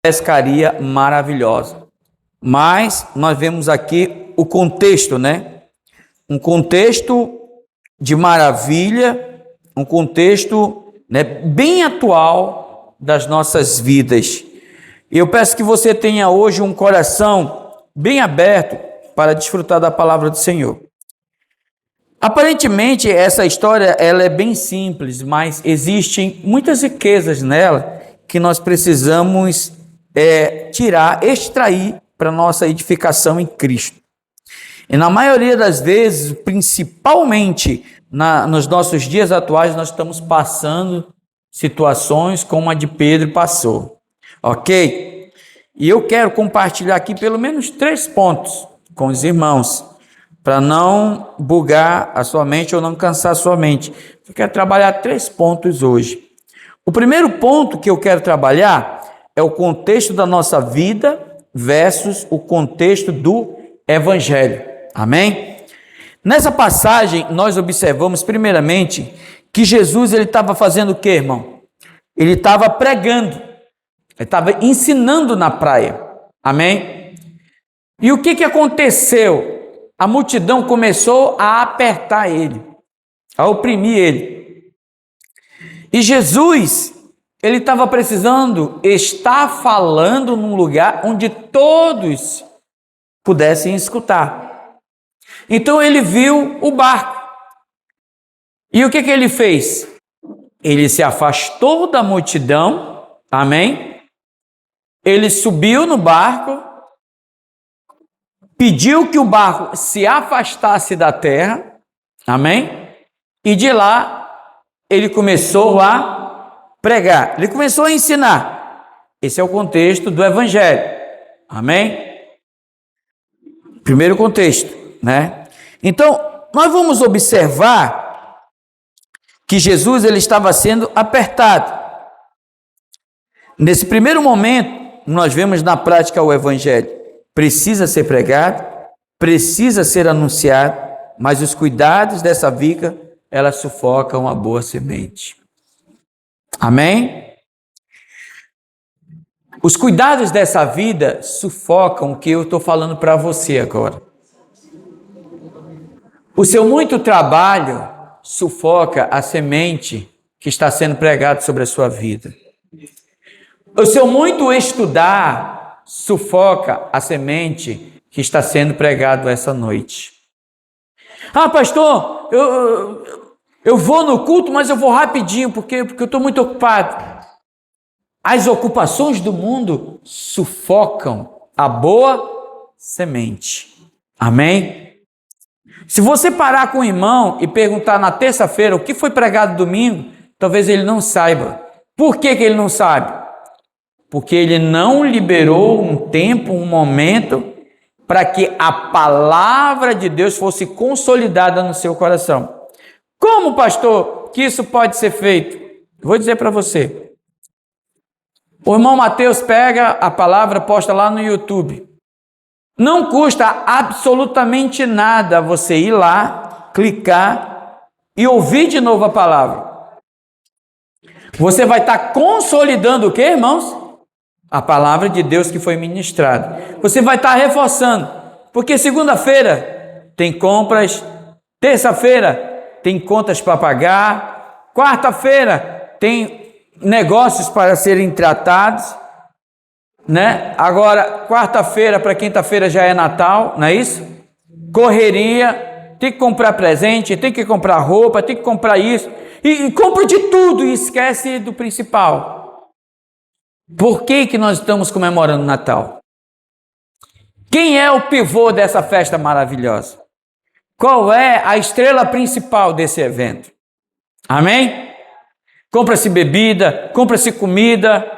pescaria maravilhosa. Mas nós vemos aqui o contexto, né? Um contexto de maravilha, um contexto, né, bem atual das nossas vidas. E eu peço que você tenha hoje um coração bem aberto para desfrutar da palavra do Senhor. Aparentemente, essa história ela é bem simples, mas existem muitas riquezas nela que nós precisamos extrair para nossa edificação em Cristo. E na maioria das vezes, principalmente nos nossos dias atuais, nós estamos passando situações como a de Pedro passou. Ok? E eu quero compartilhar aqui pelo menos 3 pontos com os irmãos, para não bugar a sua mente ou não cansar a sua mente. Eu quero trabalhar 3 pontos hoje. O primeiro ponto que eu quero trabalhar é o contexto da nossa vida versus o contexto do Evangelho. Amém? Nessa passagem, nós observamos primeiramente que Jesus ele estava fazendo o quê, irmão? Ele estava pregando, ele estava ensinando na praia. Amém? E o que aconteceu? A multidão começou a apertar ele, a oprimir ele. E Jesus, ele estava precisando estar falando num lugar onde todos pudessem escutar. Então ele viu o barco. E o que ele fez? Ele se afastou da multidão, amém? Ele subiu no barco, pediu que o barco se afastasse da terra, amém? E de lá ele começou a pregar, ele começou a ensinar. Esse é o contexto do Evangelho, amém? Primeiro contexto, né? Então, nós vamos observar que Jesus ele estava sendo apertado. Nesse primeiro momento, nós vemos na prática o Evangelho. Precisa ser pregado, precisa ser anunciado, mas os cuidados dessa viga, elas sufocam a boa semente. Amém? Os cuidados dessa vida sufocam o que eu estou falando para você agora. O seu muito trabalho sufoca a semente que está sendo pregada sobre a sua vida. O seu muito estudar sufoca a semente que está sendo pregado essa noite. Ah, pastor, eu vou no culto, mas eu vou rapidinho, porque eu estou muito ocupado. As ocupações do mundo sufocam a boa semente. Amém? Se você parar com o irmão e perguntar na terça-feira o que foi pregado domingo, talvez ele não saiba. Por que ele não sabe? Porque ele não liberou um tempo, um momento, para que a palavra de Deus fosse consolidada no seu coração. Como, pastor, que isso pode ser feito? Vou dizer para você. O irmão Mateus pega a palavra, posta lá no YouTube. Não custa absolutamente nada você ir lá, clicar e ouvir de novo a palavra. Você vai estar consolidando o quê, irmãos? A palavra de Deus que foi ministrada. Você vai estar reforçando, porque segunda-feira tem compras, terça-feira tem contas para pagar, quarta-feira tem negócios para serem tratados, né? Agora, quarta-feira para quinta-feira já é Natal, não é isso? Correria, tem que comprar presente, tem que comprar roupa, tem que comprar isso, e compra de tudo e esquece do principal. Por que nós estamos comemorando Natal? Quem é o pivô dessa festa maravilhosa? Qual é a estrela principal desse evento? Amém? Compra-se bebida, compra-se comida,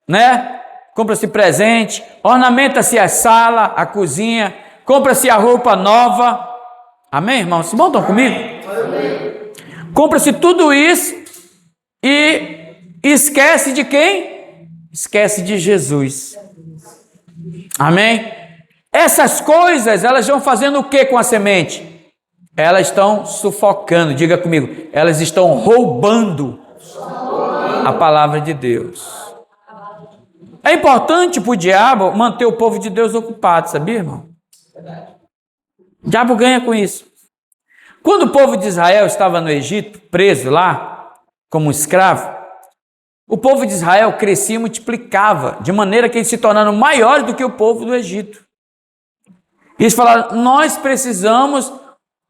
né? Compra-se presente, ornamenta-se a sala, a cozinha, compra-se a roupa nova. Amém, irmãos? Vocês estão comigo? Amém. Compra-se tudo isso e esquece de quem? Esquece de Jesus. Amém? Essas coisas, elas vão fazendo o que com a semente? Elas estão sufocando, diga comigo, elas estão roubando a palavra de Deus. É importante para o diabo manter o povo de Deus ocupado, sabia, irmão? O diabo ganha com isso. Quando o povo de Israel estava no Egito, preso lá, como escravo, o povo de Israel crescia e multiplicava, de maneira que eles se tornaram maiores do que o povo do Egito. E eles falaram, nós precisamos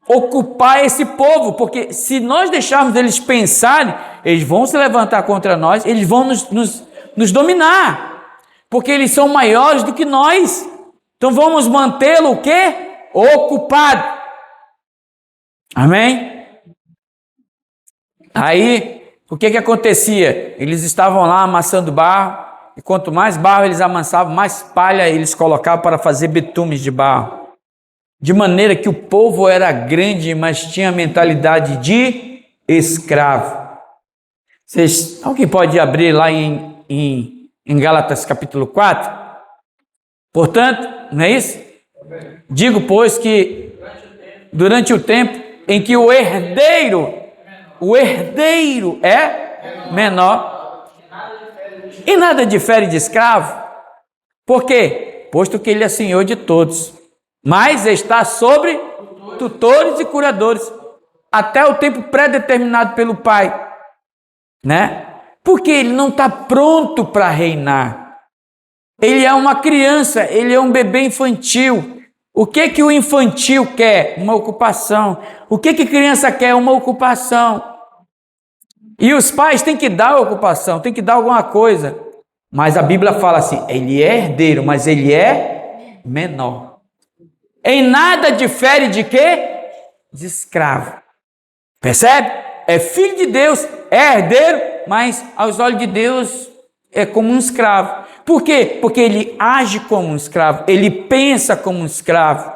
ocupar esse povo, porque se nós deixarmos eles pensarem, eles vão se levantar contra nós, eles vão nos dominar, porque eles são maiores do que nós. Então vamos mantê-lo o quê? Ocupado. Amém? Aí, o que acontecia? Eles estavam lá amassando barro, e quanto mais barro eles amassavam, mais palha eles colocavam para fazer betumes de barro. De maneira que o povo era grande, mas tinha mentalidade de escravo. Alguém pode abrir lá em Gálatas capítulo 4? Portanto, não é isso? Digo, pois, que durante o tempo em que o herdeiro é menor, e nada difere de escravo. Por quê? Posto que ele é senhor de todos, mas está sobre tutores e curadores, até o tempo pré-determinado pelo Pai, né? Porque ele não está pronto para reinar. Ele é uma criança, ele é um bebê infantil. O que o infantil quer? Uma ocupação. O que a criança quer? Uma ocupação. E os pais têm que dar ocupação, têm que dar alguma coisa. Mas a Bíblia fala assim, ele é herdeiro, mas ele é menor. Em nada difere de quê? De escravo. Percebe? É filho de Deus, é herdeiro, mas aos olhos de Deus é como um escravo. Por quê? Porque ele age como um escravo, ele pensa como um escravo.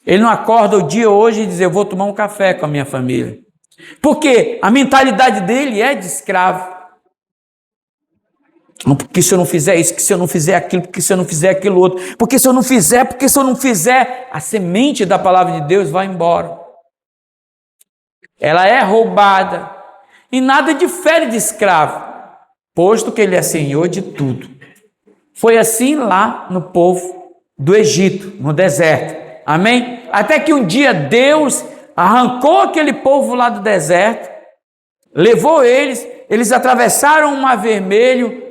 Ele não acorda o dia hoje e diz, eu vou tomar um café com a minha família. Porque a mentalidade dele é de escravo. Porque se eu não fizer isso, porque se eu não fizer aquilo, porque se eu não fizer aquilo outro, porque se eu não fizer, a semente da palavra de Deus vai embora. Ela é roubada. E nada difere de escravo, posto que ele é senhor de tudo. Foi assim lá no povo do Egito, no deserto. Amém? Até que um dia Deus arrancou aquele povo lá do deserto, levou eles atravessaram o Mar Vermelho,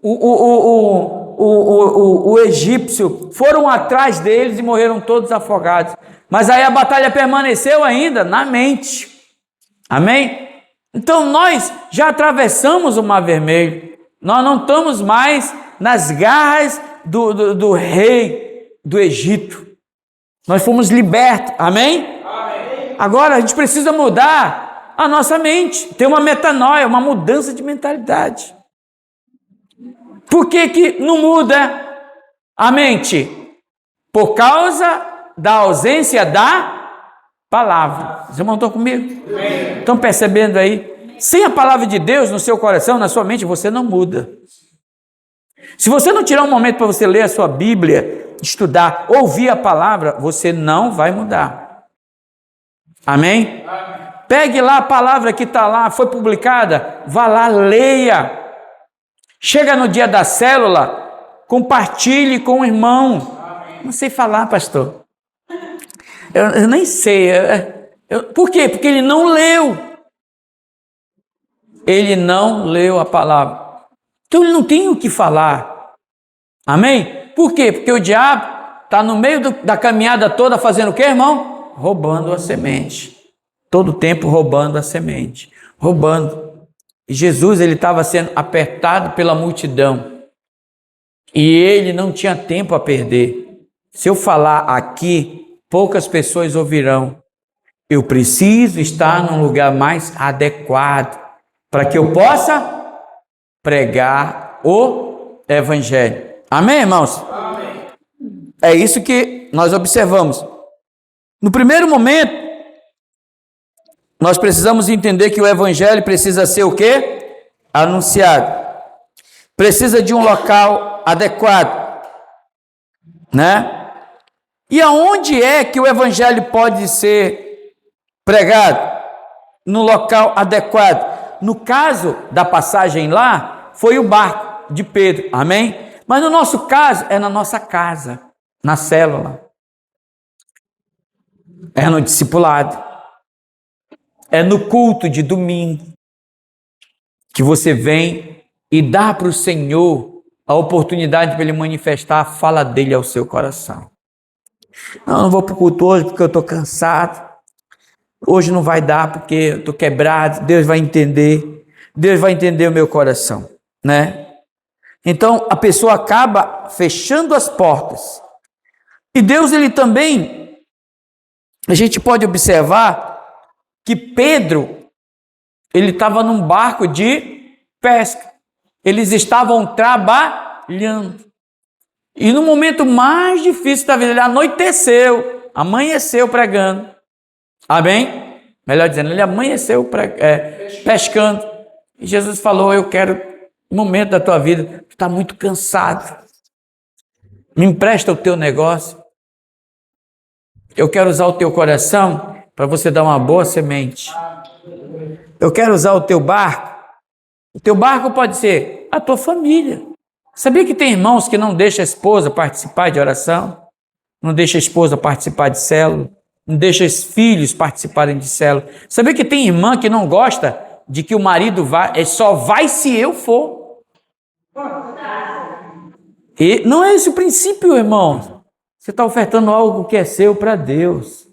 o egípcio foram atrás deles e morreram todos afogados. Mas aí a batalha permaneceu ainda na mente. Amém? Então nós já atravessamos o Mar Vermelho. Nós não estamos mais nas garras do rei do Egito. Nós fomos libertos. Amém? Amém? Agora a gente precisa mudar a nossa mente. Ter uma metanoia, uma mudança de mentalidade. Por que não muda a mente? Por causa da ausência da palavra. Vocês não estão comigo? Estão percebendo aí? Sem a palavra de Deus no seu coração, na sua mente, você não muda. Se você não tirar um momento para você ler a sua Bíblia, estudar, ouvir a palavra, você não vai mudar. Amém? Pegue lá a palavra que está lá, foi publicada, vá lá, leia. Chega no dia da célula, compartilhe com o irmão. Não sei falar, pastor. Eu nem sei. Por quê? Porque ele não leu. Ele não leu a palavra. Então ele não tem o que falar. Amém? Por quê? Porque o diabo está no meio da caminhada toda fazendo o quê, irmão? Roubando a semente. Todo o tempo roubando a semente. Roubando. E Jesus, ele estava sendo apertado pela multidão. E ele não tinha tempo a perder. Se eu falar aqui, poucas pessoas ouvirão. Eu preciso estar num lugar mais adequado para que eu possa pregar o evangelho. Amém, irmãos? Amém. É isso que nós observamos. No primeiro momento, nós precisamos entender que o evangelho precisa ser o quê? Anunciado. Precisa de um local adequado, né? E aonde é que o evangelho pode ser pregado? No local adequado. No caso da passagem lá, foi o barco. de Pedro, amém? Mas no nosso caso, é na nossa casa, na célula, é no discipulado, é no culto de domingo, que você vem e dá para o Senhor a oportunidade para Ele manifestar a fala dEle ao seu coração. Não vou para o culto hoje porque eu estou cansado, hoje não vai dar porque eu estou quebrado, Deus vai entender o meu coração, né? Então a pessoa acaba fechando as portas. E Deus, ele também, a gente pode observar que Pedro, ele estava num barco de pesca. Eles estavam trabalhando. E no momento mais difícil da vida, ele amanheceu pregando. Amém? Melhor dizendo, ele amanheceu pescando. E Jesus falou, eu quero um momento da tua vida, tu está muito cansado. Me empresta o teu negócio. Eu quero usar o teu coração para você dar uma boa semente. Eu quero usar o teu barco. O teu barco pode ser a tua família. Sabia que tem irmãos que não deixam a esposa participar de oração? Não deixam a esposa participar de célula? Não deixam os filhos participarem de célula? Sabia que tem irmã que não gosta de que o marido só vai se eu for? E não é esse o princípio, irmão. Você está ofertando algo que é seu para Deus.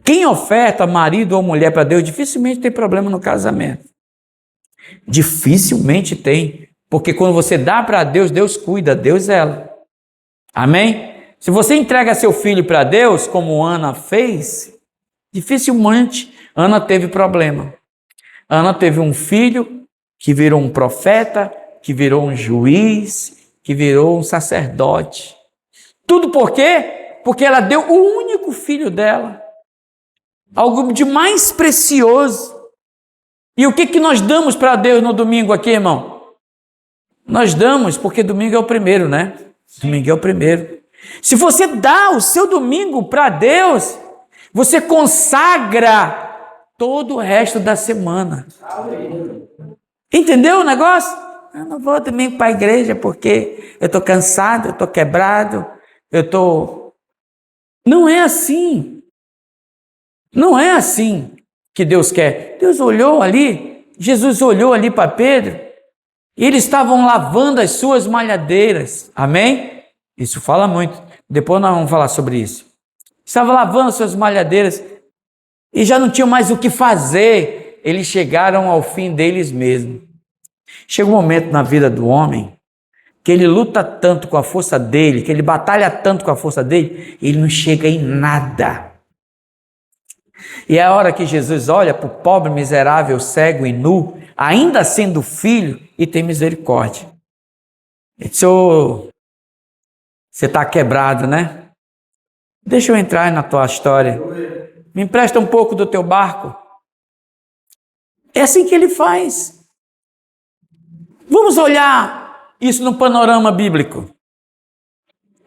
Quem oferta marido ou mulher para Deus dificilmente tem problema no casamento. Dificilmente tem. Porque quando você dá para Deus, Deus cuida, Deus zela. Amém? Se você entrega seu filho para Deus, como Ana fez, dificilmente Ana teve problema. Ana teve um filho que virou um profeta, que virou um juiz, que virou um sacerdote. Tudo por quê? Porque ela deu o único filho dela. Algo de mais precioso. E o que nós damos para Deus no domingo aqui, irmão? Nós damos porque domingo é o primeiro, né? Domingo é o primeiro. Se você dá o seu domingo para Deus, você consagra todo o resto da semana. Entendeu o negócio? Eu não vou domingo para a igreja porque eu estou cansado, eu estou quebrado, Não é assim. Não é assim que Deus quer. Deus olhou ali, Jesus olhou ali para Pedro, e eles estavam lavando as suas malhadeiras. Amém? Isso fala muito. Depois nós vamos falar sobre isso. Estavam lavando as suas malhadeiras e já não tinham mais o que fazer. Eles chegaram ao fim deles mesmos. Chega um momento na vida do homem que ele luta tanto com a força dele, que ele batalha tanto com a força dele, ele não chega em nada. E é a hora que Jesus olha para o pobre, miserável, cego e nu, ainda sendo filho, e tem misericórdia. Ele diz, você está quebrado, né? Deixa eu entrar na tua história. Me empresta um pouco do teu barco. É assim que ele faz. Vamos olhar isso no panorama bíblico.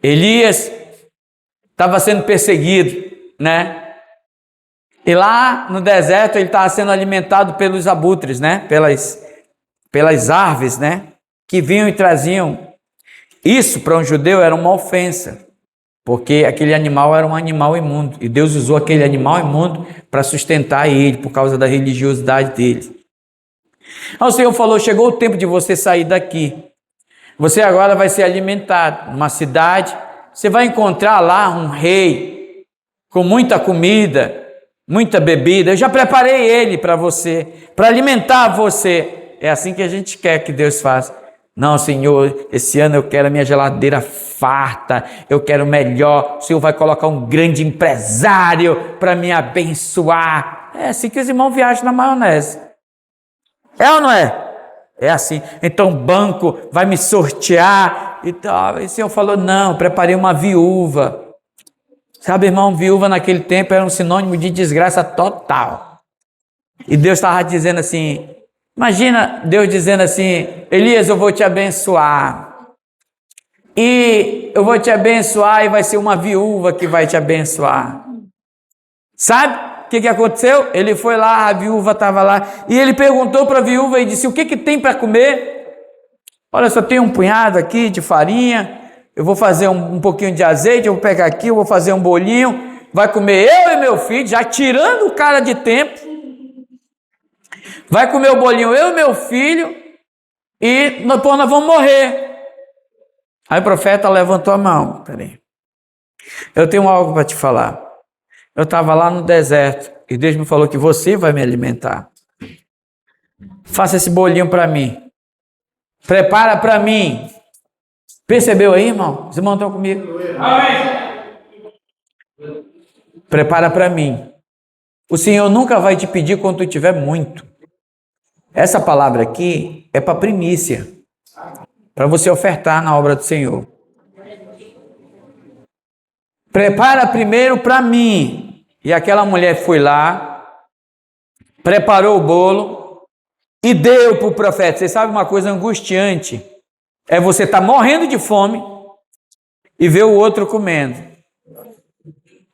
Elias estava sendo perseguido, né? E lá no deserto ele estava sendo alimentado pelos abutres, né? Pelas aves, né? Que vinham e traziam. Isso para um judeu era uma ofensa, porque aquele animal era um animal imundo. E Deus usou aquele animal imundo para sustentar ele, por causa da religiosidade dele. Aí o Senhor falou, chegou o tempo de você sair daqui. Você agora vai ser alimentado numa cidade. Você vai encontrar lá um rei com muita comida, muita bebida. Eu já preparei ele para você, para alimentar você. É assim que a gente quer que Deus faça. Não, Senhor, esse ano eu quero a minha geladeira farta, eu quero melhor. O Senhor vai colocar um grande empresário para me abençoar. É assim que os irmãos viajam na maionese. É ou não é? É assim. Então o banco vai me sortear e tal. E o Senhor falou, não, preparei uma viúva. Sabe, irmão, viúva naquele tempo era um sinônimo de desgraça total. E Deus estava dizendo assim, imagina Deus dizendo assim, Elias, eu vou te abençoar. E eu vou te abençoar e vai ser uma viúva que vai te abençoar. Sabe o que aconteceu? Ele foi lá, a viúva estava lá, e ele perguntou para a viúva e disse, o que tem para comer? Olha, só tem um punhado aqui de farinha, eu vou fazer um pouquinho de azeite, eu vou pegar aqui, eu vou fazer um bolinho, vai comer eu e meu filho, já tirando o cara de tempo, vai comer o bolinho eu e meu filho, e nós vamos morrer. Aí o profeta levantou a mão. Peraí, eu tenho algo para te falar. Eu estava lá no deserto e Deus me falou que você vai me alimentar. Faça esse bolinho para mim. Prepara para mim. Percebeu aí, irmão? Os irmãos estão comigo? Amém. Prepara para mim. O Senhor nunca vai te pedir quando tu tiver muito. Essa palavra aqui é para primícia, para você ofertar na obra do Senhor. Prepara primeiro para mim. E aquela mulher foi lá, preparou o bolo e deu para o profeta. Você sabe uma coisa angustiante? É você estar morrendo de fome e ver o outro comendo,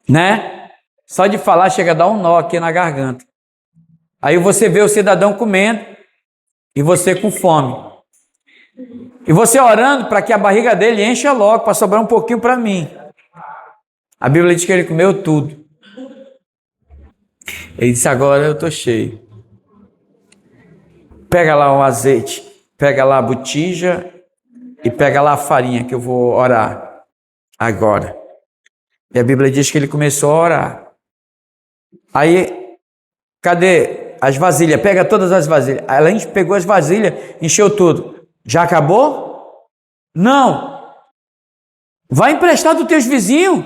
né? Só de falar chega a dar um nó aqui na garganta. Aí você vê o cidadão comendo e você com fome. E você orando para que a barriga dele encha logo, para sobrar um pouquinho para mim. A Bíblia diz que ele comeu tudo. Ele disse, agora eu estou cheio. Pega lá o azeite, pega lá a botija e pega lá a farinha que eu vou orar agora. E a Bíblia diz que ele começou a orar. Aí, cadê as vasilhas? Pega todas as vasilhas. Ela pegou as vasilhas, encheu tudo. Já acabou? Não. Vai emprestar dos teus vizinhos.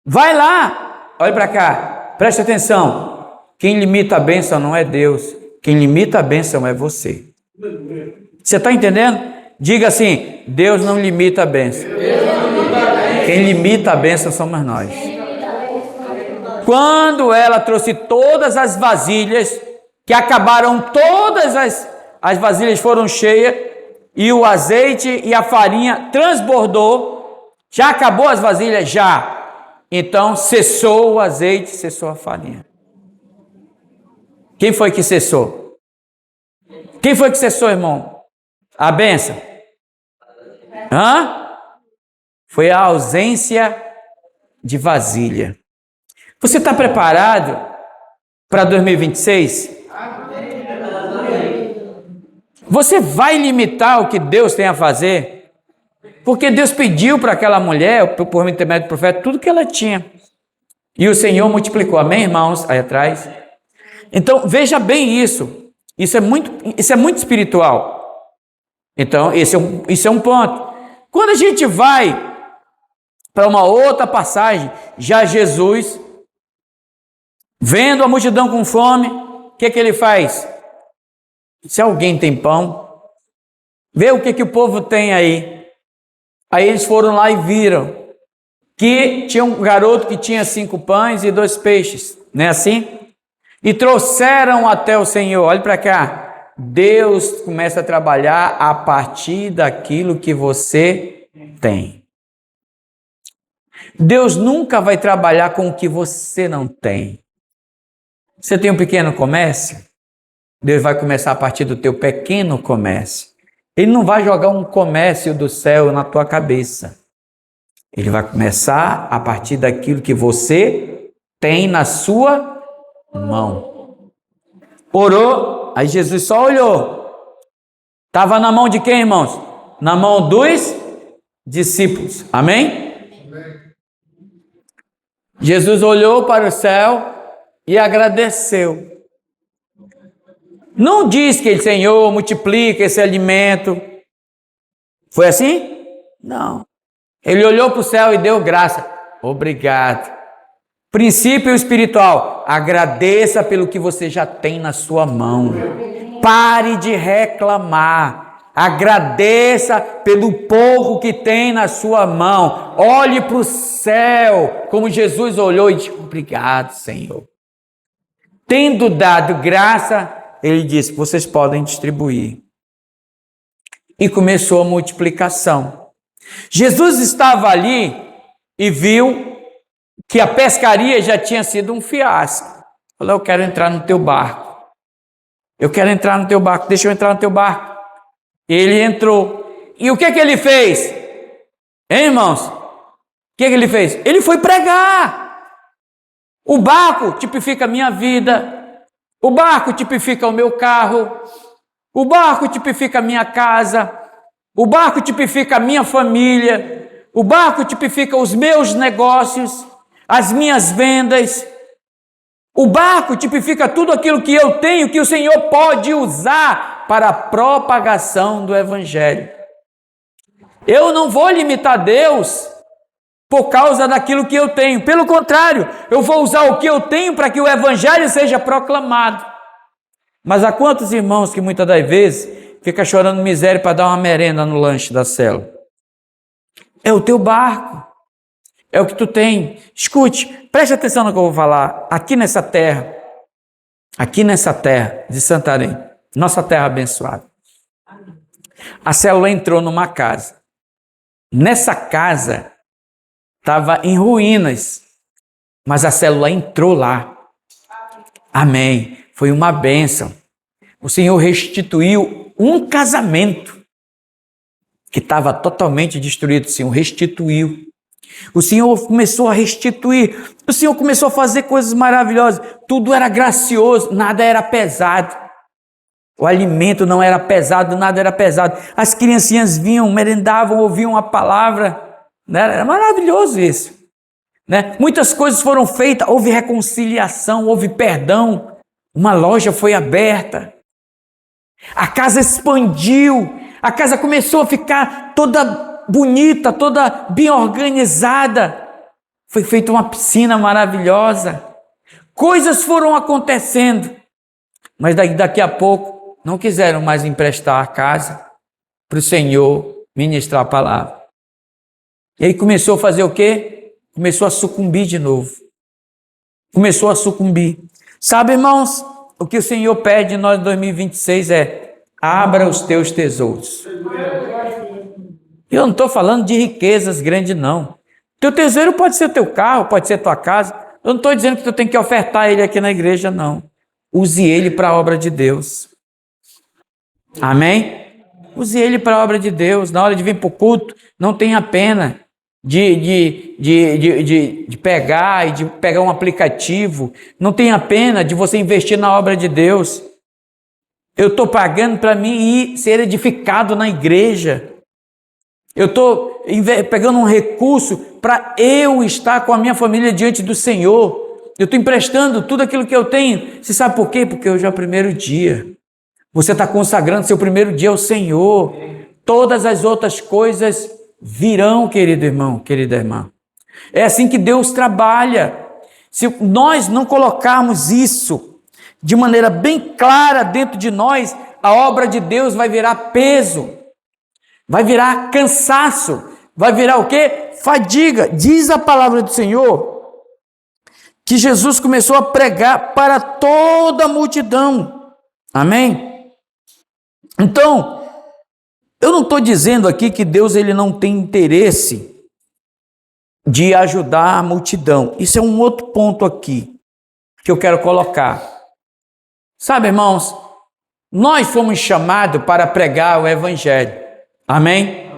Vai lá. Olha para cá. Preste atenção. Quem limita a bênção não é Deus. Quem limita a bênção é você. Você está entendendo? Diga assim, Deus não limita a bênção. Quem limita a bênção somos nós. Quando ela trouxe todas as vasilhas, que acabaram todas as vasilhas foram cheias, e o azeite e a farinha transbordou, já acabou as vasilhas? Já. Então cessou o azeite, cessou a farinha. Quem foi que cessou? Quem foi que cessou, irmão? A bênção? Hã? Foi a ausência de vasilha. Você está preparado para 2026? Você vai limitar o que Deus tem a fazer? Porque Deus pediu para aquela mulher, por intermédio do profeta, tudo que ela tinha. E o Senhor multiplicou. Amém, irmãos? Aí atrás. Então, veja bem isso. Isso é muito espiritual. Então, isso é um ponto. Quando a gente vai para uma outra passagem, já Jesus, vendo a multidão com fome, o que ele faz? Se alguém tem pão, vê o que o povo tem aí. Aí eles foram lá e viram que tinha um garoto que tinha 5 pães e 2 peixes, não é assim? E trouxeram até o Senhor. Olha para cá. Deus começa a trabalhar a partir daquilo que você tem. Deus nunca vai trabalhar com o que você não tem. Você tem um pequeno comércio? Deus vai começar a partir do teu pequeno comércio. Ele não vai jogar um comércio do céu na tua cabeça. Ele vai começar a partir daquilo que você tem na sua mão. Orou, aí Jesus só olhou. Estava na mão de quem, irmãos? Na mão dos discípulos. Amém? Jesus olhou para o céu e agradeceu. Não diz que o Senhor multiplica esse alimento. Foi assim? Não. Ele olhou para o céu e deu graça. Obrigado. Princípio espiritual. Agradeça pelo que você já tem na sua mão. Pare de reclamar. Agradeça pelo pouco que tem na sua mão. Olhe para o céu, como Jesus olhou e disse: obrigado, Senhor. Tendo dado graça, ele disse: vocês podem distribuir. E começou a multiplicação. Jesus estava ali e viu que a pescaria já tinha sido um fiasco. Falou: eu quero entrar no teu barco. Eu quero entrar no teu barco, deixa eu entrar no teu barco. Ele entrou. E o que ele fez? Hein, irmãos? O que ele fez? Ele foi pregar. O barco tipifica a minha vida. O barco tipifica o meu carro. O barco tipifica a minha casa. O barco tipifica a minha família. O barco tipifica os meus negócios, as minhas vendas. O barco tipifica tudo aquilo que eu tenho, que o Senhor pode usar para a propagação do Evangelho. Eu não vou limitar Deus por causa daquilo que eu tenho. Pelo contrário, eu vou usar o que eu tenho para que o Evangelho seja proclamado. Mas há quantos irmãos que muitas das vezes fica chorando miséria para dar uma merenda no lanche da célula? É o teu barco. É o que tu tem. Escute, preste atenção no que eu vou falar. Aqui nessa terra de Santarém, nossa terra abençoada, a célula entrou numa casa. Nessa casa estava em ruínas, mas a célula entrou lá. Amém. Foi uma bênção. O Senhor restituiu um casamento que estava totalmente destruído. O Senhor restituiu. O Senhor começou a restituir, o Senhor começou a fazer coisas maravilhosas, tudo era gracioso, nada era pesado, o alimento não era pesado, nada era pesado, as criancinhas vinham, merendavam, ouviam a palavra, né? Era maravilhoso isso, né? Muitas coisas foram feitas, houve reconciliação, houve perdão, uma loja foi aberta, a casa expandiu, a casa começou a ficar toda bonita, toda bem organizada. Foi feita uma piscina maravilhosa. Coisas foram acontecendo. Mas daqui a pouco não quiseram mais emprestar a casa para o Senhor ministrar a palavra. E aí começou a fazer o quê? Começou a sucumbir de novo. Começou a sucumbir. Sabe, irmãos, o que o Senhor pede de nós em 2026 é: abra os teus tesouros. Eu não estou falando de riquezas grandes, não. Teu tesouro pode ser teu carro, pode ser tua casa. Eu não estou dizendo que tu tem que ofertar ele aqui na igreja, não. Use ele para a obra de Deus. Amém? Use ele para a obra de Deus. Na hora de vir para o culto, não tenha pena de pegar e de pegar um aplicativo. Não tenha pena de você investir na obra de Deus. Eu estou pagando para mim ir ser edificado na igreja. Eu estou pegando um recurso para eu estar com a minha família diante do Senhor. Eu estou emprestando tudo aquilo que eu tenho. Você sabe por quê? Porque hoje é o primeiro dia. Você está consagrando seu primeiro dia ao Senhor. Todas as outras coisas virão, querido irmão, querida irmã. É assim que Deus trabalha. Se nós não colocarmos isso de maneira bem clara dentro de nós, a obra de Deus vai virar peso. Vai virar cansaço, vai virar o quê? Fadiga. Diz a palavra do Senhor que Jesus começou a pregar para toda a multidão. Amém? Então, eu não estou dizendo aqui que Deus ele não tem interesse de ajudar a multidão. Isso é um outro ponto aqui que eu quero colocar. Sabe, irmãos, nós fomos chamados para pregar o Evangelho. Amém?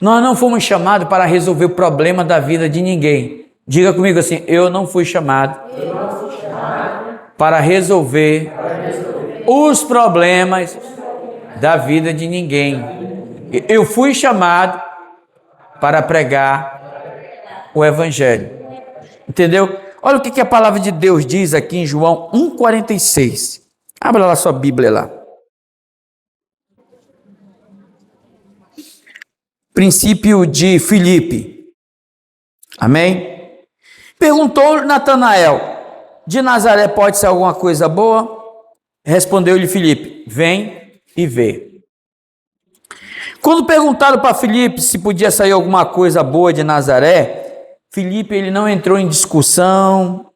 Nós não fomos chamados para resolver o problema da vida de ninguém. Diga comigo assim: eu não fui chamado para resolver os problemas da vida de ninguém. Eu fui chamado para pregar o Evangelho. Entendeu? Olha o que a palavra de Deus diz aqui em João 1,46. Abra lá sua Bíblia lá. Princípio de Filipe. Amém? Perguntou Natanael: de Nazaré pode ser alguma coisa boa? Respondeu-lhe Filipe: vem e vê. Quando perguntaram para Filipe se podia sair alguma coisa boa de Nazaré, Filipe ele não entrou em discussão,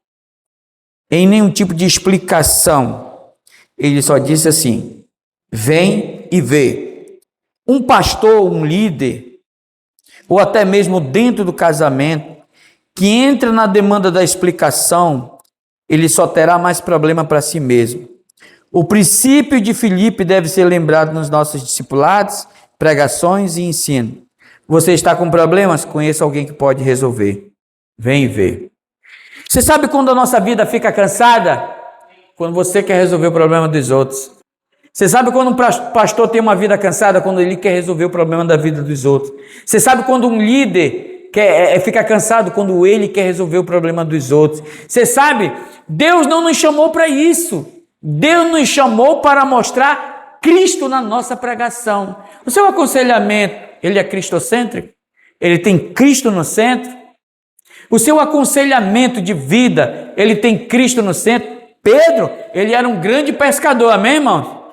em nenhum tipo de explicação. Ele só disse assim: vem e vê. Um pastor, um líder, ou até mesmo dentro do casamento, que entra na demanda da explicação, ele só terá mais problema para si mesmo. O princípio de Filipe deve ser lembrado nos nossos discipulados, pregações e ensino. Você está com problemas? Conheça alguém que pode resolver. Vem ver. Você sabe quando a nossa vida fica cansada? Quando você quer resolver o problema dos outros. Você sabe quando um pastor tem uma vida cansada? Quando ele quer resolver o problema da vida dos outros. Você sabe quando um líder fica cansado? Quando ele quer resolver o problema dos outros. Você sabe, Deus não nos chamou para isso. Deus nos chamou para mostrar Cristo na nossa pregação. O seu aconselhamento, ele é cristocêntrico? Ele tem Cristo no centro? O seu aconselhamento de vida, ele tem Cristo no centro? Pedro, ele era um grande pescador, amém, irmãos?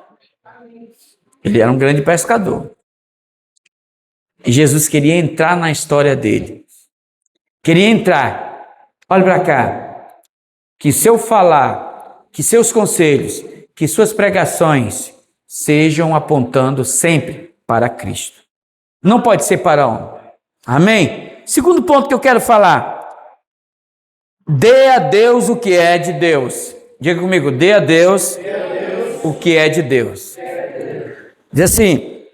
Ele era um grande pescador. E Jesus queria entrar na história dele. Queria entrar. Olha para cá. Que seu falar, que seus conselhos, que suas pregações sejam apontando sempre para Cristo. Não pode ser para homem. Amém? Segundo ponto que eu quero falar. Dê a Deus o que é de Deus. Diga comigo, dê a Deus o que é de Deus. Diz assim,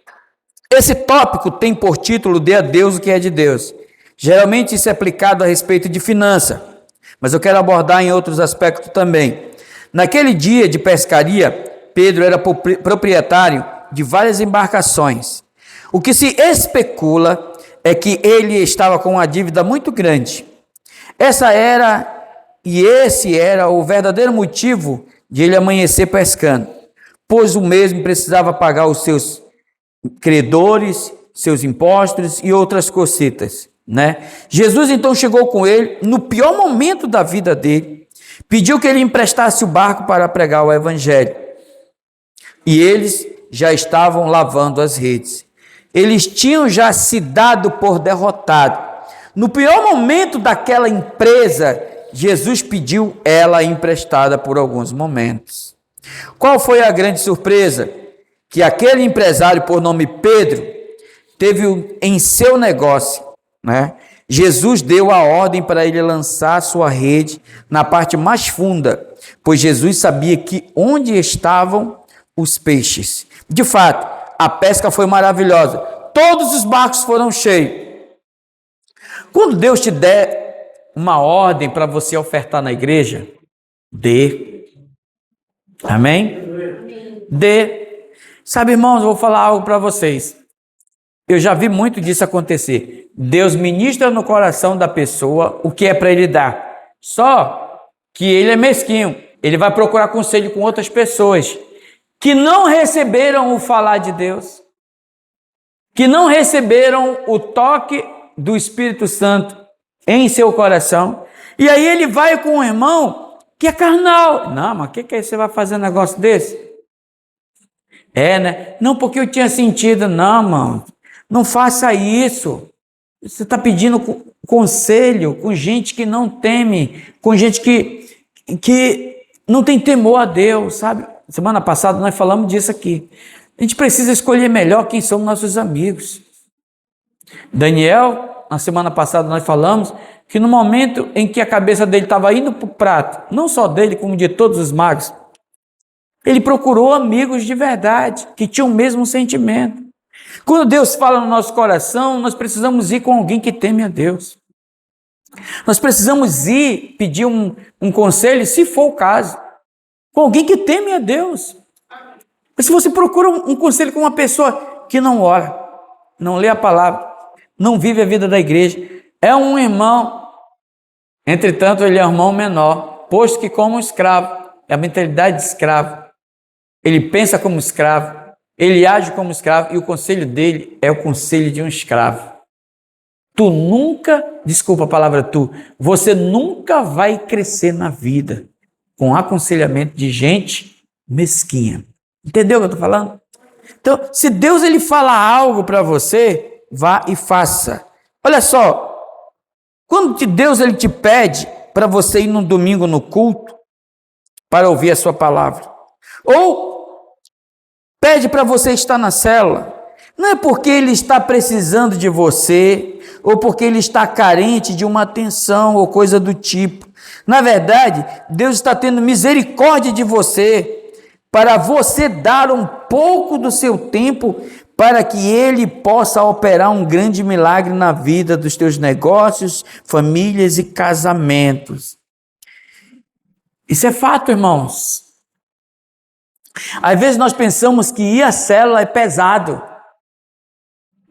esse tópico tem por título, dê a Deus o que é de Deus. Geralmente isso é aplicado a respeito de finança, mas eu quero abordar em outros aspectos também. Naquele dia de pescaria, Pedro era proprietário de várias embarcações. O que se especula é que ele estava com uma dívida muito grande. Esse era o verdadeiro motivo de ele amanhecer pescando, pois o mesmo precisava pagar os seus credores, seus impostos e outras cositas, né? Jesus então chegou com ele no pior momento da vida dele, pediu que ele emprestasse o barco para pregar o evangelho. E eles já estavam lavando as redes. Eles tinham já se dado por derrotado. No pior momento daquela empresa, Jesus pediu ela emprestada por alguns momentos. Qual foi a grande surpresa? Que aquele empresário por nome Pedro teve em seu negócio, né? Jesus deu a ordem para ele lançar sua rede na parte mais funda, pois Jesus sabia que onde estavam os peixes. De fato, a pesca foi maravilhosa. Todos os barcos foram cheios. Quando Deus te der uma ordem para você ofertar na igreja, dê. Amém? Dê. Sabe, irmãos, eu vou falar algo para vocês. Eu já vi muito disso acontecer. Deus ministra no coração da pessoa o que é para ele dar. Só que ele é mesquinho. Ele vai procurar conselho com outras pessoas que não receberam o falar de Deus, que não receberam o toque do Espírito Santo em seu coração, e aí ele vai com um irmão que é carnal. Não, mas o que você vai fazer um negócio desse? Né? Não, porque eu tinha sentido. Não, mano, não faça isso. Você está pedindo conselho com gente que não teme, com gente que não tem temor a Deus, sabe? Semana passada nós falamos disso aqui. A gente precisa escolher melhor quem são nossos amigos. Daniel, na semana passada nós falamos que no momento em que a cabeça dele estava indo para o prato, não só dele, como de todos os magos, ele procurou amigos de verdade, que tinham o mesmo sentimento. Quando Deus fala no nosso coração, nós precisamos ir com alguém que teme a Deus. Nós precisamos ir pedir um conselho, se for o caso, com alguém que teme a Deus. Mas se você procura um conselho com uma pessoa que não ora, não lê a palavra, não vive a vida da igreja, é um irmão, entretanto ele é um irmão menor, posto que como um escravo, é a mentalidade de escravo, ele pensa como escravo, ele age como escravo, e o conselho dele é o conselho de um escravo. Tu nunca, desculpa a palavra você nunca vai crescer na vida com aconselhamento de gente mesquinha. Entendeu o que eu estou falando? Então, se Deus ele fala algo para você, vá e faça. Olha só, quando Deus ele te pede para você ir no domingo no culto para ouvir a sua palavra, ou pede para você estar na célula, não é porque ele está precisando de você, ou porque ele está carente de uma atenção ou coisa do tipo. Na verdade, Deus está tendo misericórdia de você, para você dar um pouco do seu tempo para que Ele possa operar um grande milagre na vida dos teus negócios, famílias e casamentos. Isso é fato, irmãos. Às vezes nós pensamos que ir à célula é pesado.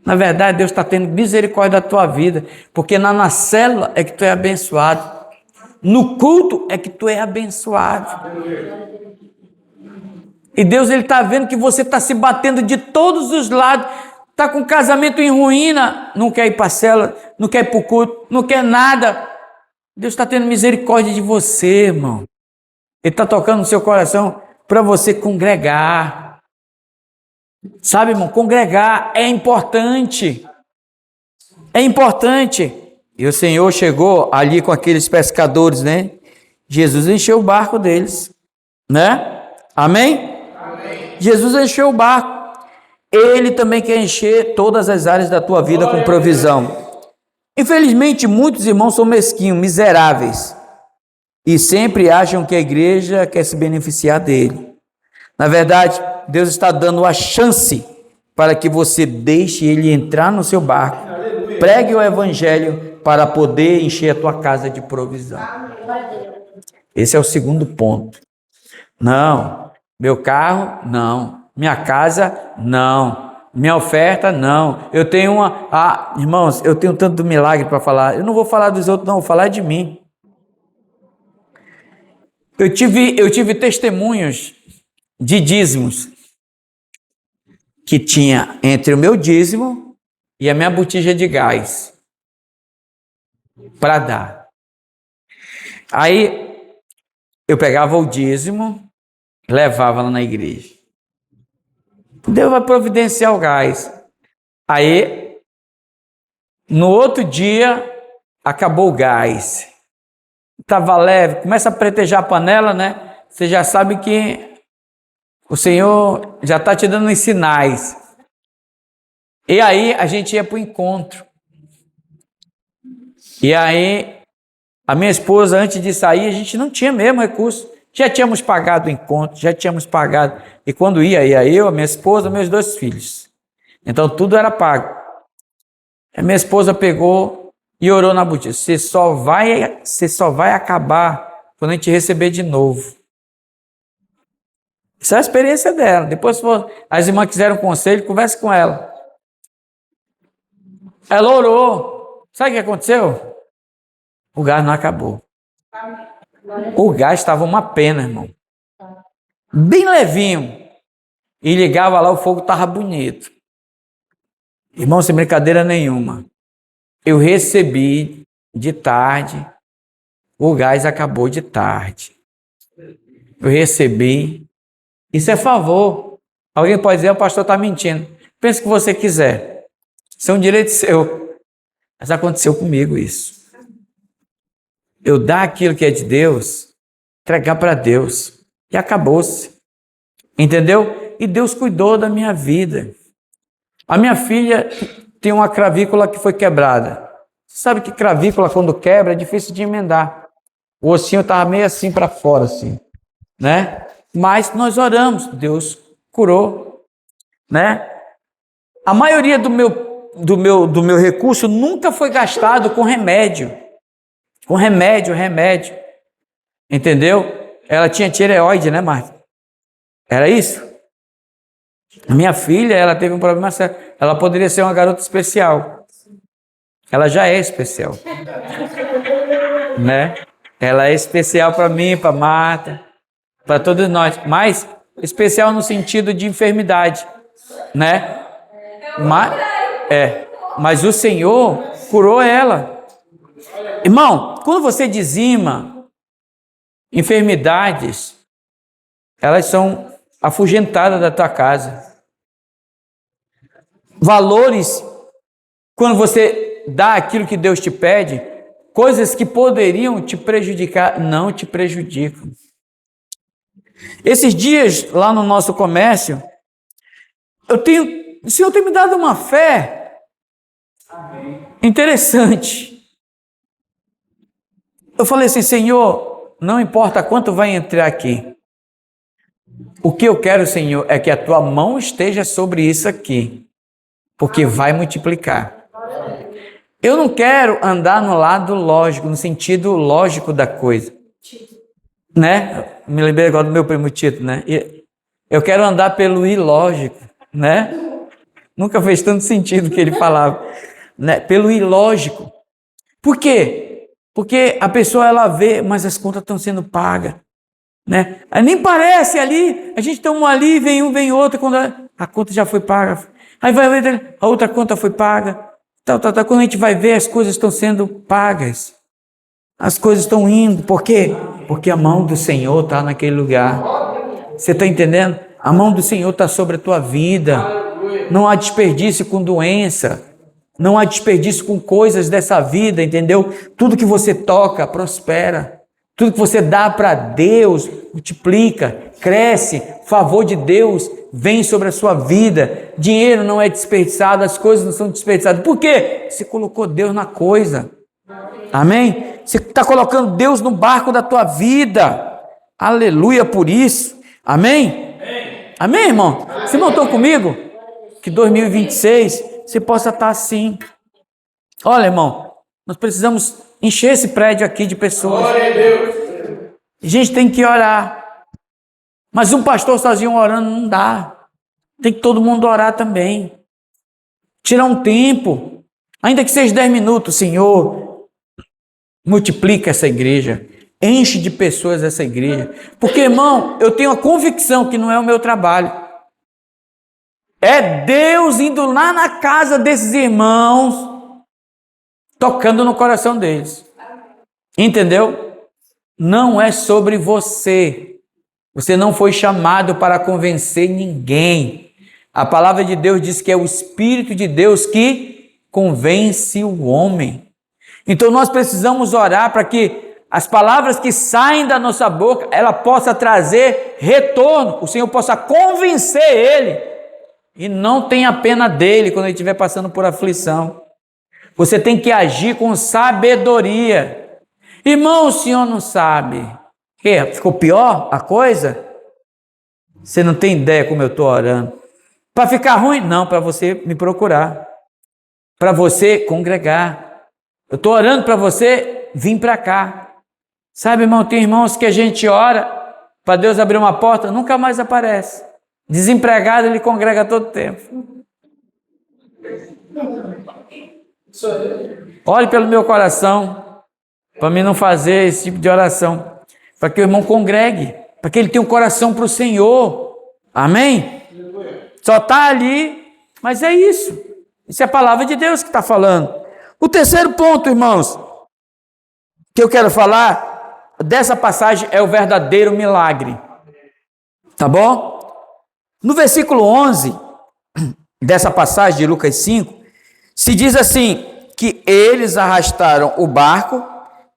Na verdade, Deus está tendo misericórdia da tua vida, porque na célula é que tu é abençoado. No culto é que tu é abençoado. E Deus, Ele está vendo que você está se batendo de todos os lados, está com o casamento em ruína, não quer ir para a célula, não quer ir para o culto, não quer nada. Deus está tendo misericórdia de você, irmão. Ele está tocando no seu coração para você congregar. Sabe, irmão, congregar é importante. É importante. E o Senhor chegou ali com aqueles pescadores, né? Jesus encheu o barco deles, né? Amém? Jesus encheu o barco. Ele também quer encher todas as áreas da tua vida com provisão. Infelizmente, muitos irmãos são mesquinhos, miseráveis, e sempre acham que a igreja quer se beneficiar dele. Na verdade, Deus está dando a chance para que você deixe ele entrar no seu barco. Pregue o evangelho para poder encher a tua casa de provisão. Esse é o segundo ponto. Não. Meu carro, não. Minha casa, não. Minha oferta, não. Eu tenho uma... irmãos, eu tenho tanto milagre para falar. Eu não vou falar dos outros, não. Vou falar de mim. Eu tive testemunhos de dízimos que tinha entre o meu dízimo e a minha botija de gás para dar. Aí eu pegava o dízimo, levava lá na igreja. Deus vai providenciar o gás. Aí, no outro dia, acabou o gás. Estava leve, começa a pretejar a panela, né? Você já sabe que o Senhor já está te dando os sinais. E aí, a gente ia para o encontro. E aí, a minha esposa, antes de sair, a gente não tinha mesmo recurso. Já tínhamos pagado o encontro, já tínhamos pagado. E quando ia eu, a minha esposa, meus 2 filhos. Então, tudo era pago. A minha esposa pegou e orou na botija. Você só vai acabar quando a gente receber de novo. Essa é a experiência dela. Depois, se as irmãs quiserem um conselho, converse com ela. Ela orou. Sabe o que aconteceu? O gás não acabou. O gás estava uma pena, irmão. Bem levinho. E ligava lá, o fogo estava bonito. Irmão, sem brincadeira nenhuma. Eu recebi de tarde. O gás acabou de tarde. Eu recebi. Isso é favor. Alguém pode dizer, o pastor está mentindo. Pense o que você quiser. Isso é um direito seu. Mas aconteceu comigo isso. Eu dar aquilo que é de Deus, entregar para Deus. E acabou-se. Entendeu? E Deus cuidou da minha vida. A minha filha tem uma clavícula que foi quebrada. Você sabe que clavícula, quando quebra, é difícil de emendar. O ossinho estava meio assim para fora, assim, né? Mas nós oramos, Deus curou, né? A maioria do meu recurso nunca foi gastado com remédio. Com remédio. Entendeu? Ela tinha tireoide, né, Marta? Era isso? A minha filha, ela teve um problema sério. Ela poderia ser uma garota especial. Ela já é especial. Né? Ela é especial para mim, para Marta, para todos nós. Mas especial no sentido de enfermidade, né? Mas o Senhor curou ela. Irmão, quando você dizima, enfermidades, elas são afugentadas da tua casa. Valores, quando você dá aquilo que Deus te pede, coisas que poderiam te prejudicar, não te prejudicam. Esses dias, lá no nosso comércio, o Senhor tem me dado uma fé interessante. Eu falei assim, Senhor, não importa quanto vai entrar aqui. O que eu quero, Senhor, é que a tua mão esteja sobre isso aqui. porque vai multiplicar. Eu não quero andar no lado lógico, no sentido lógico da coisa, né? Me lembrei agora do meu primo Tito, né? Eu quero andar pelo ilógico, né? Nunca fez tanto sentido o que ele falava, né? Pelo ilógico. Por quê? Porque a pessoa, ela vê, mas as contas estão sendo pagas, né? Aí nem parece ali, a gente toma um ali, vem um, vem outro, quando a conta já foi paga. Aí vai ver, a outra conta foi paga. Quando a gente vai ver, as coisas estão sendo pagas. As coisas estão indo. Por quê? Porque a mão do Senhor está naquele lugar. Você está entendendo? A mão do Senhor está sobre a tua vida. Não há desperdício com doença. Não há desperdício com coisas dessa vida, entendeu? Tudo que você toca, prospera. Tudo que você dá para Deus, multiplica, cresce. O favor de Deus vem sobre a sua vida. Dinheiro não é desperdiçado, as coisas não são desperdiçadas. Por quê? Você colocou Deus na coisa. Amém? Você está colocando Deus no barco da tua vida. Aleluia por isso. Amém? Amém, irmão? Você montou comigo? Que 2026 você possa estar assim. Olha, irmão, nós precisamos encher esse prédio aqui de pessoas. Glória a Deus. A gente tem que orar. Mas um pastor sozinho orando não dá. Tem que todo mundo orar também. Tirar um tempo. Ainda que seja 10 minutos, Senhor. Multiplica essa igreja. Enche de pessoas essa igreja. Porque, irmão, eu tenho a convicção que não é o meu trabalho. É Deus indo lá na casa desses irmãos, tocando no coração deles. Entendeu? Não é sobre você. Você não foi chamado para convencer ninguém. A palavra de Deus diz que é o Espírito de Deus que convence o homem. Então nós precisamos orar para que as palavras que saem da nossa boca, ela possa trazer retorno. O Senhor possa convencer ele. E não tenha pena dele quando ele estiver passando por aflição. Você tem que agir com sabedoria. Irmão, o senhor não sabe. Ficou pior a coisa? Você não tem ideia como eu estou orando. Para ficar ruim? Não, para você me procurar. Para você congregar. Eu estou orando para você vir para cá. Sabe, irmão, tem irmãos que a gente ora para Deus abrir uma porta, nunca mais aparece. Desempregado, ele congrega todo tempo. Olhe pelo meu coração, para mim não fazer esse tipo de oração, para que o irmão congregue, para que ele tenha um coração para o Senhor. Amém? Só está ali, mas é isso. Isso é a palavra de Deus que está falando. O terceiro ponto, irmãos, que eu quero falar dessa passagem é o verdadeiro milagre. Tá bom? No versículo 11 dessa passagem de Lucas 5, se diz assim, que eles arrastaram o barco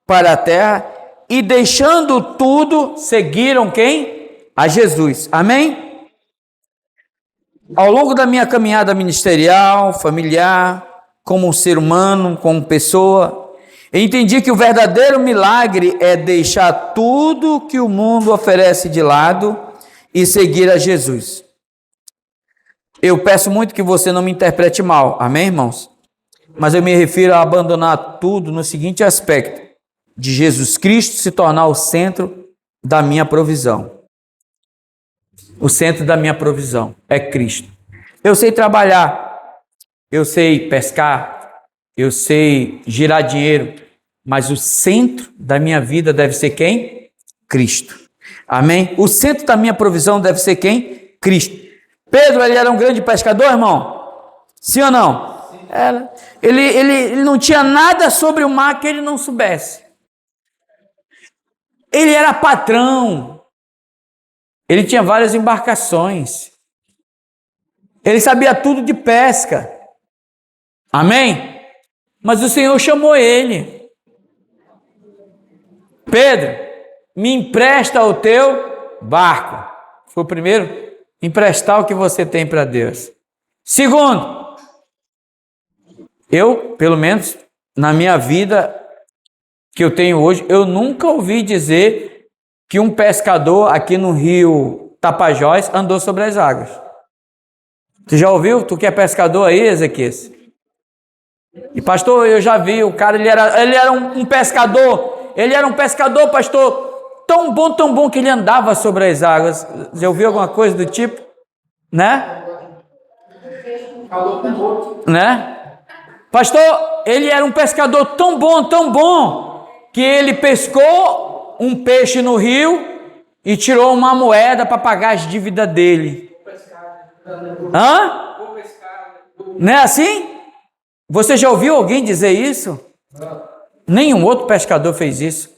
para a terra e deixando tudo, seguiram quem? A Jesus. Amém? Ao longo da minha caminhada ministerial, familiar, como um ser humano, como pessoa, eu entendi que o verdadeiro milagre é deixar tudo que o mundo oferece de lado e seguir a Jesus. Eu peço muito que você não me interprete mal, amém, irmãos? Mas eu me refiro a abandonar tudo no seguinte aspecto, de Jesus Cristo se tornar o centro da minha provisão. O centro da minha provisão é Cristo. Eu sei trabalhar, eu sei pescar, eu sei girar dinheiro, mas o centro da minha vida deve ser quem? Cristo. Amém? O centro da minha provisão deve ser quem? Cristo. Pedro, ele era um grande pescador, irmão? Sim ou não? Era. Ele não tinha nada sobre o mar que ele não soubesse. Ele era patrão. Ele tinha várias embarcações. Ele sabia tudo de pesca. Amém? Mas o Senhor chamou ele. Pedro, me empresta o teu barco. Foi o primeiro. Emprestar o que você tem para Deus. Segundo, eu, pelo menos na minha vida que eu tenho hoje, eu nunca ouvi dizer que um pescador aqui no rio Tapajós andou sobre as águas. Tu já ouviu? Tu que é pescador aí, Ezequias? E pastor, eu já vi, o cara, ele era um pescador, pastor, tão bom que ele andava sobre as águas. Já ouviu alguma coisa do tipo? Né? Né? Pastor, ele era um pescador tão bom, que ele pescou um peixe no rio e tirou uma moeda para pagar as dívidas dele. Hã? Não é assim? Você já ouviu alguém dizer isso? Nenhum outro pescador fez isso.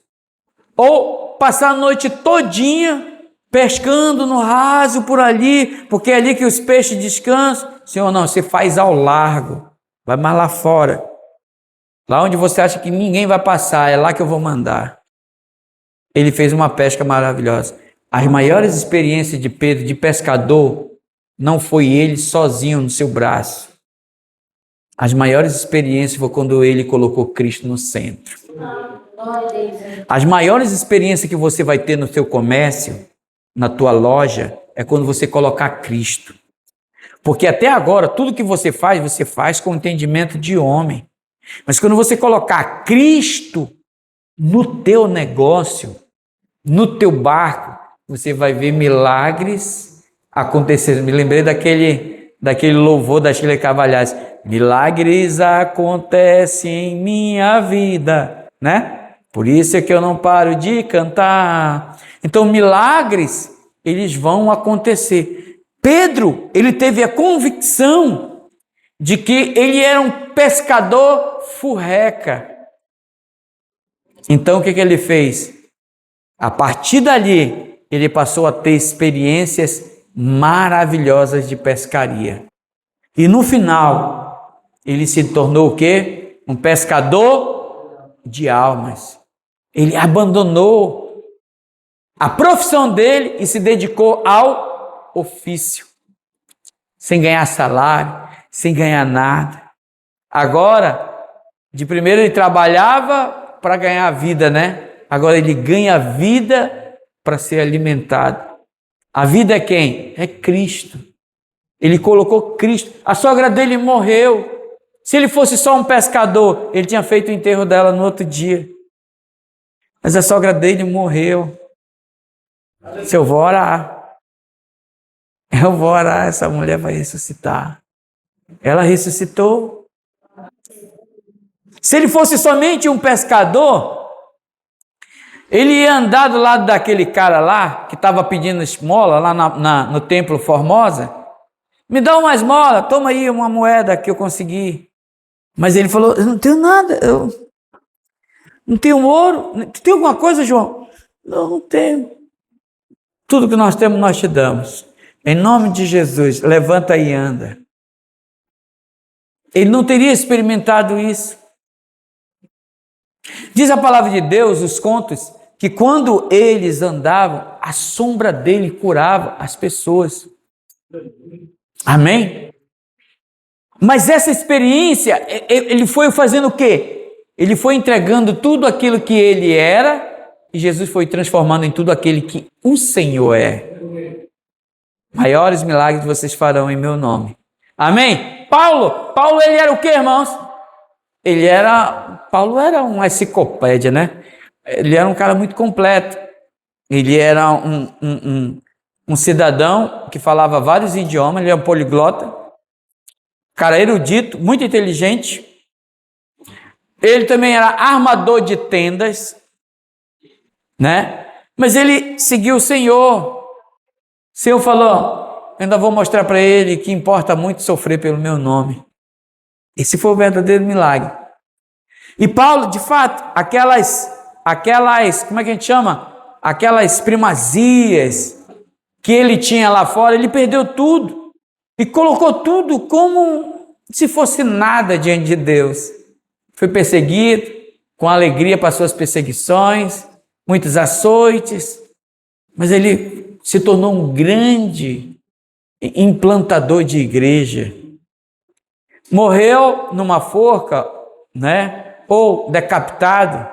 Ou passar a noite todinha pescando no raso por ali, porque é ali que os peixes descansam. Senhor, não, você faz ao largo, vai mais lá fora. Lá onde você acha que ninguém vai passar, é lá que eu vou mandar. Ele fez uma pesca maravilhosa. As maiores experiências de Pedro, de pescador, não foi ele sozinho no seu braço. As maiores experiências foi quando ele colocou Cristo no centro. As maiores experiências que você vai ter no seu comércio, na tua loja, é quando você colocar Cristo. Porque até agora, tudo que você faz com entendimento de homem. Mas quando você colocar Cristo no teu negócio, no teu barco, você vai ver milagres acontecer. Me lembrei daquele louvor da Sheila Cavalhais. Milagres acontecem em minha vida, né? Por isso é que eu não paro de cantar. Então, milagres, eles vão acontecer. Pedro, ele teve a convicção de que ele era um pescador furreca. Então, o que ele fez? A partir dali, ele passou a ter experiências maravilhosas de pescaria. E no final, ele se tornou o quê? Um pescador de almas. Ele abandonou a profissão dele e se dedicou ao ofício. Sem ganhar salário, sem ganhar nada. Agora, de primeiro ele trabalhava para ganhar a vida, né? Agora ele ganha a vida para ser alimentado. A vida é quem? É Cristo. Ele colocou Cristo. A sogra dele morreu. Se ele fosse só um pescador, ele tinha feito o enterro dela no outro dia. Mas a sogra dele morreu. Se eu vou orar. Eu vou orar, essa mulher vai ressuscitar. Ela ressuscitou. Se ele fosse somente um pescador, ele ia andar do lado daquele cara lá, que estava pedindo esmola, lá no templo Formosa. Me dá uma esmola, toma aí uma moeda que eu consegui. Mas ele falou, eu não tenho nada, eu não tenho ouro. Tem alguma coisa, João? Não tenho. Tudo que nós temos, nós te damos. Em nome de Jesus, levanta e anda. Ele não teria experimentado isso. Diz a palavra de Deus, os contos, que quando eles andavam, a sombra dele curava as pessoas. Amém? Mas essa experiência, ele foi fazendo o quê? Ele foi entregando tudo aquilo que ele era e Jesus foi transformando em tudo aquele que o Senhor é. Maiores milagres vocês farão em meu nome. Amém? Paulo ele era o quê, irmãos? Paulo era uma enciclopédia, né? Ele era um cara muito completo. Ele era um cidadão que falava vários idiomas, ele era um poliglota. Cara erudito, muito inteligente. Ele também era armador de tendas, né? Mas ele seguiu o Senhor. O Senhor falou, ainda vou mostrar para ele que importa muito sofrer pelo meu nome. Esse foi o verdadeiro milagre. E Paulo, de fato, aquelas, como é que a gente chama? Aquelas primazias que ele tinha lá fora, ele perdeu tudo. E colocou tudo como se fosse nada diante de Deus. Foi perseguido, com alegria para suas perseguições, muitos açoites, mas ele se tornou um grande implantador de igreja. Morreu numa forca, né? Ou decapitado,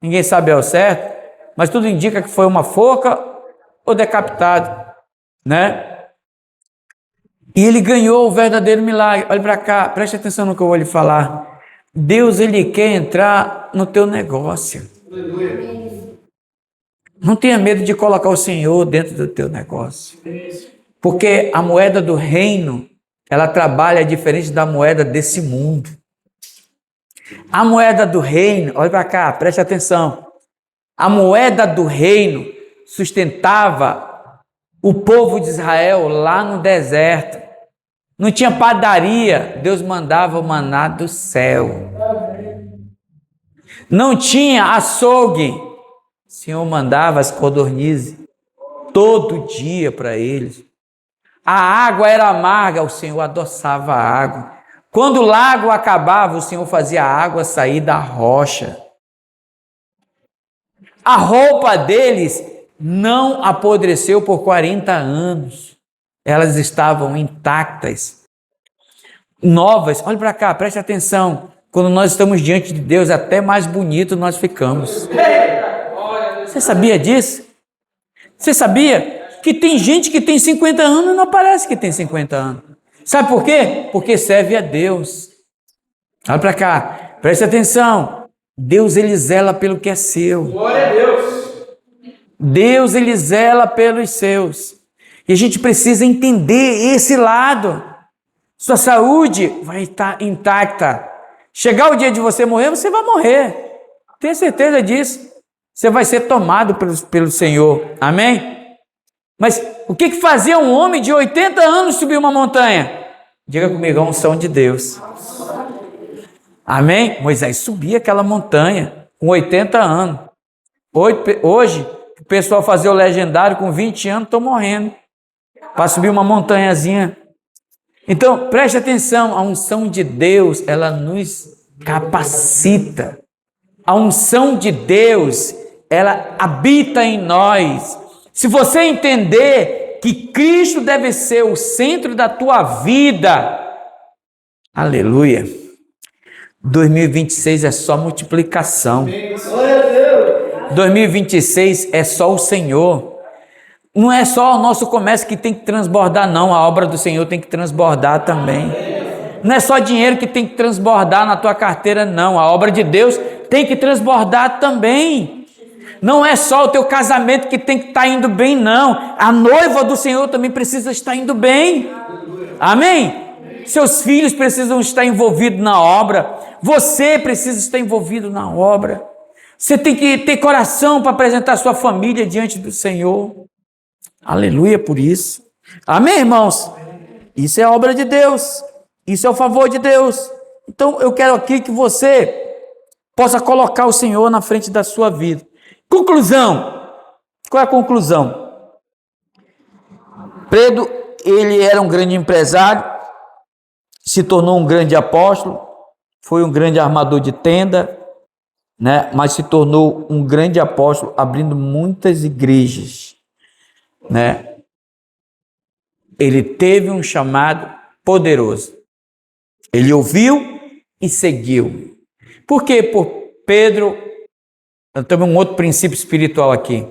ninguém sabe ao certo, mas tudo indica que foi uma forca ou decapitado, né? E ele ganhou o verdadeiro milagre. Olha para cá, preste atenção no que eu vou lhe falar. Deus, ele quer entrar no teu negócio. Não tenha medo de colocar o Senhor dentro do teu negócio. Porque a moeda do reino, ela trabalha diferente da moeda desse mundo. A moeda do reino, olha para cá, preste atenção. A moeda do reino sustentava o povo de Israel lá no deserto. Não tinha padaria, Deus mandava o maná do céu. Não tinha açougue, o Senhor mandava as codornizes todo dia para eles. A água era amarga, o Senhor adoçava a água. Quando o lago acabava, o Senhor fazia a água sair da rocha. A roupa deles não apodreceu por 40 anos. Elas estavam intactas, novas. Olha para cá, preste atenção. Quando nós estamos diante de Deus, até mais bonito nós ficamos. Você sabia disso? Você sabia que tem gente que tem 50 anos e não parece que tem 50 anos? Sabe por quê? Porque serve a Deus. Olha para cá, preste atenção. Deus, ele zela pelo que é seu. Glória a Deus. Deus, ele zela pelos seus. E a gente precisa entender esse lado. Sua saúde vai estar intacta. Chegar o dia de você morrer, você vai morrer. Tenha certeza disso. Você vai ser tomado pelo Senhor. Amém? Mas o que fazia um homem de 80 anos subir uma montanha? Diga comigo, a unção de Deus. Amém? Moisés subia aquela montanha com 80 anos. Hoje, o pessoal fazia o legendário com 20 anos, estão morrendo para subir uma montanhazinha. Então, preste atenção, a unção de Deus, ela nos capacita. A unção de Deus, ela habita em nós. Se você entender que Cristo deve ser o centro da tua vida, aleluia, 2026 é só multiplicação. 2026 é só o Senhor. Não é só o nosso comércio que tem que transbordar, não. A obra do Senhor tem que transbordar também. Não é só dinheiro que tem que transbordar na tua carteira, não. A obra de Deus tem que transbordar também. Não é só o teu casamento que tem que estar indo bem, não. A noiva do Senhor também precisa estar indo bem. Amém? Seus filhos precisam estar envolvidos na obra. Você precisa estar envolvido na obra. Você tem que ter coração para apresentar sua família diante do Senhor. Aleluia por isso. Amém, irmãos? Isso é a obra de Deus. Isso é o favor de Deus. Então, eu quero aqui que você possa colocar o Senhor na frente da sua vida. Conclusão. Qual é a conclusão? Pedro, ele era um grande empresário, se tornou um grande apóstolo, foi um grande armador de tenda, né? Mas se tornou um grande apóstolo, abrindo muitas igrejas, né? Ele teve um chamado poderoso. Ele ouviu e seguiu. Por quê? Por Pedro, temos um outro princípio espiritual aqui.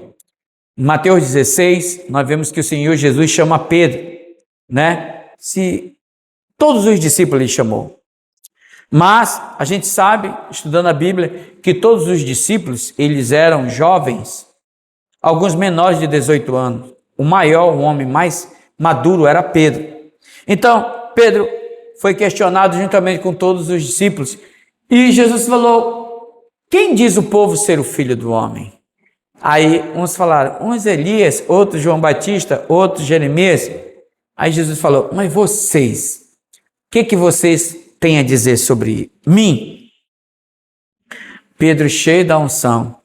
Em Mateus 16, nós vemos que o Senhor Jesus chama Pedro, né? Se todos os discípulos ele chamou. Mas a gente sabe, estudando a Bíblia, que todos os discípulos, eles eram jovens, alguns menores de 18 anos. O maior, o homem mais maduro era Pedro. Então, Pedro foi questionado juntamente com todos os discípulos. E Jesus falou, quem diz o povo ser o filho do homem? Aí uns falaram, uns Elias, outros João Batista, outros Jeremias. Aí Jesus falou, mas vocês, o que vocês têm a dizer sobre mim? Pedro, cheio da unção,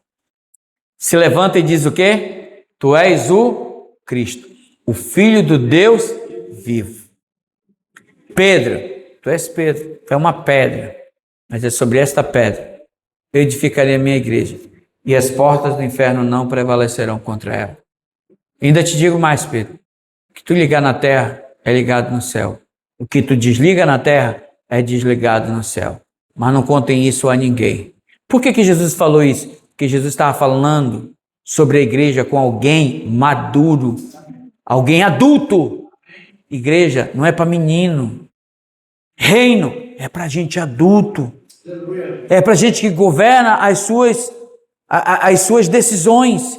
se levanta e diz o quê? Tu és o Cristo, o Filho do Deus vivo. Pedro, tu és Pedro, tu é uma pedra, mas é sobre esta pedra eu edificarei a minha igreja, e as portas do inferno não prevalecerão contra ela. E ainda te digo mais, Pedro, o que tu ligar na terra é ligado no céu, o que tu desliga na terra é desligado no céu, mas não contem isso a ninguém. Por que Jesus falou isso? Porque Jesus estava falando sobre a igreja com alguém maduro, alguém adulto. Igreja não é para menino. Reino é para gente adulto. É para gente que governa as suas decisões.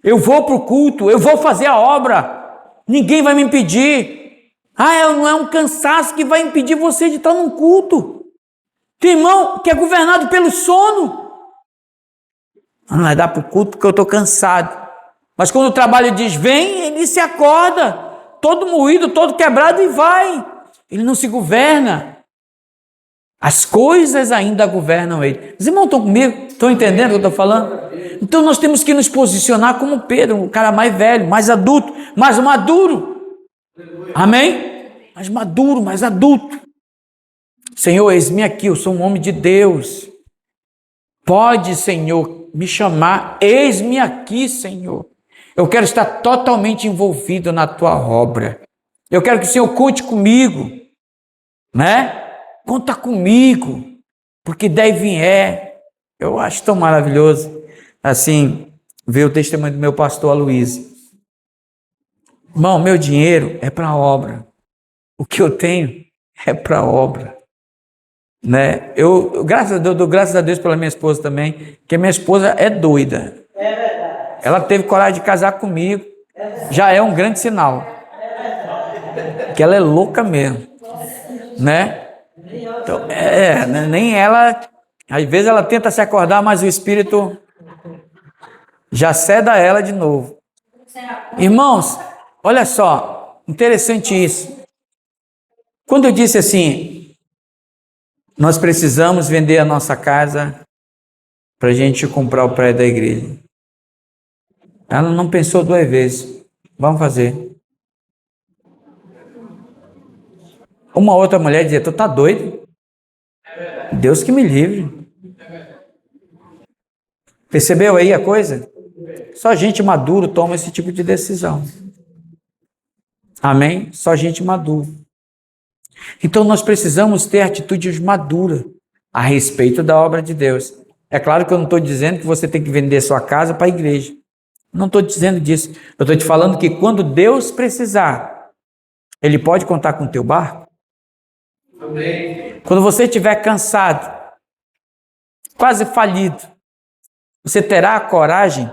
Eu vou para o culto, eu vou fazer a obra. Ninguém vai me impedir. Não é um cansaço que vai impedir você de estar num culto. Tem irmão que é governado pelo sono. Não vai dar para o culto porque eu estou cansado. Mas quando o trabalho diz vem, ele se acorda, todo moído, todo quebrado e vai. Ele não se governa. As coisas ainda governam ele. Os irmãos estão comigo? Estão entendendo o que eu estou falando? Então nós temos que nos posicionar como Pedro, um cara mais velho, mais adulto, mais maduro. Amém? Mais maduro, mais adulto. Senhor, eis-me aqui, eu sou um homem de Deus. Pode, Senhor, me chamar. Eis-me aqui, Senhor. Eu quero estar totalmente envolvido na tua obra. Eu quero que o Senhor conte comigo, né? Conta comigo, porque daí vier. Eu acho tão maravilhoso, assim, ver o testemunho do meu pastor Aloysio. Irmão, meu dinheiro é para a obra. O que eu tenho é para a obra. Né? Eu dou graças a Deus pela minha esposa também, porque minha esposa é doida. É verdade. Ela teve coragem de casar comigo, já é um grande sinal. Que ela é louca mesmo, né? Então, nem ela, às vezes ela tenta se acordar, mas o Espírito já ceda ela de novo. Irmãos, olha só, interessante isso. Quando eu disse assim, nós precisamos vender a nossa casa para a gente comprar o prédio da igreja. Ela não pensou 2 vezes. Vamos fazer. Uma outra mulher dizia, tu tá doido? Deus que me livre. Percebeu aí a coisa? Só gente madura toma esse tipo de decisão. Amém? Só gente madura. Então nós precisamos ter atitudes maduras a respeito da obra de Deus. É claro que eu não estou dizendo que você tem que vender sua casa para a igreja. Não estou dizendo disso. Eu estou te falando que quando Deus precisar, Ele pode contar com o teu barco. Amém. Quando você estiver cansado, quase falido, você terá a coragem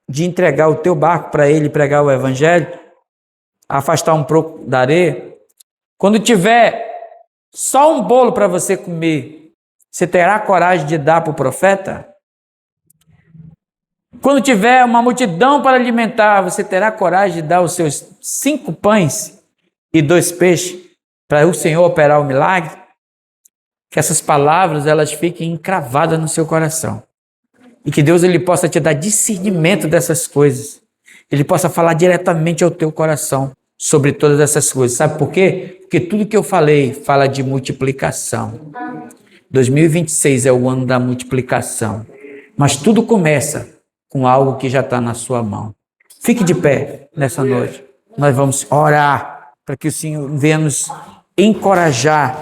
de entregar o teu barco para Ele pregar o Evangelho, afastar um pouco da areia. Quando tiver só um bolo para você comer, você terá a coragem de dar para o profeta? Quando tiver uma multidão para alimentar, você terá coragem de dar os seus 5 pães e 2 peixes para o Senhor operar o milagre? Que essas palavras elas fiquem encravadas no seu coração. E que Deus ele possa te dar discernimento dessas coisas. Ele possa falar diretamente ao teu coração sobre todas essas coisas. Sabe por quê? Porque tudo que eu falei fala de multiplicação. 2026 é o ano da multiplicação. Mas tudo começa com algo que já está na sua mão. Fique de pé nessa noite. Nós vamos orar para que o Senhor venha nos encorajar